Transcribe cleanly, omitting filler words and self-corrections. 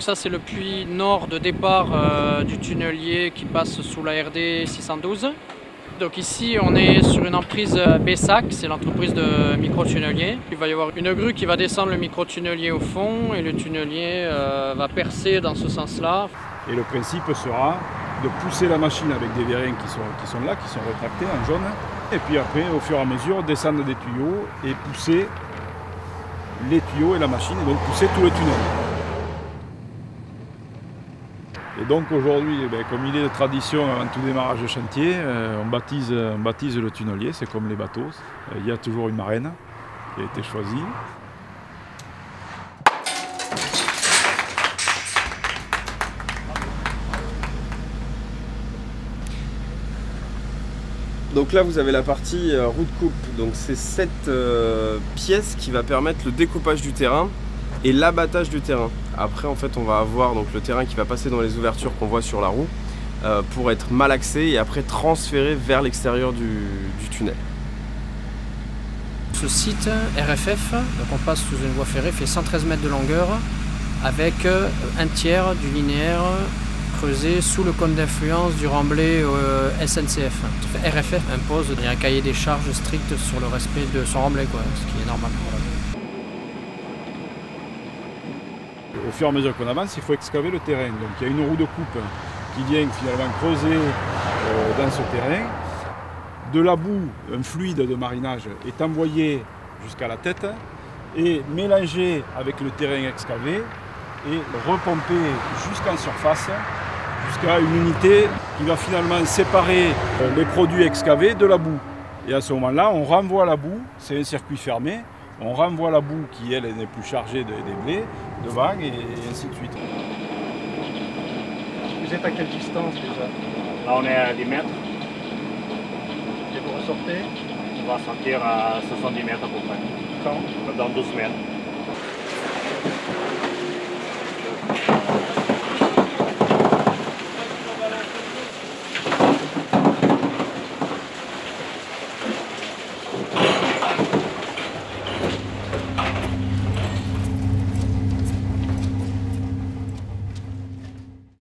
Ça c'est le puits nord de départ du tunnelier qui passe sous la RD 612. Donc ici on est sur une emprise BESAC, c'est l'entreprise de micro-tunnelier. Il va y avoir une grue qui va descendre le micro-tunnelier au fond et le tunnelier va percer dans ce sens-là. Et le principe sera de pousser la machine avec des vérins qui sont là, qui sont rétractés en jaune. Et puis après, au fur et à mesure, descendre des tuyaux et pousser les tuyaux et la machine, et donc pousser tout le tunnel. Et donc aujourd'hui, comme il est de tradition avant tout démarrage de chantier, on baptise le tunnelier, c'est comme les bateaux. Il y a toujours une marraine qui a été choisie. Donc là vous avez la partie roue de coupe, donc c'est cette pièce qui va permettre le découpage du terrain et l'abattage du terrain. Après en fait on va avoir donc le terrain qui va passer dans les ouvertures qu'on voit sur la roue pour être malaxé et après transféré vers l'extérieur du tunnel. Ce site RFF, donc on passe sous une voie ferrée, fait 113 mètres de longueur avec un tiers du linéaire creusé sous le cône d'influence du remblai SNCF. RFF impose un cahier des charges strict sur le respect de son remblai, ce qui est normal. Au fur et à mesure qu'on avance, il faut excaver le terrain. Donc il y a une roue de coupe qui vient finalement creuser dans ce terrain. De la boue, un fluide de marinage est envoyé jusqu'à la tête et mélangé avec le terrain excavé et repompé jusqu'en surface, jusqu'à une unité qui va finalement séparer les produits excavés de la boue. Et à ce moment-là, on renvoie la boue, c'est un circuit fermé, on renvoie la boue qui, elle, n'est plus chargée des blés devant et ainsi de suite. Vous êtes à quelle distance déjà? Là, on est à 10 mètres. Et vous ressortez? On va sortir à 70 mètres à peu près. Quand? Dans 12 mètres.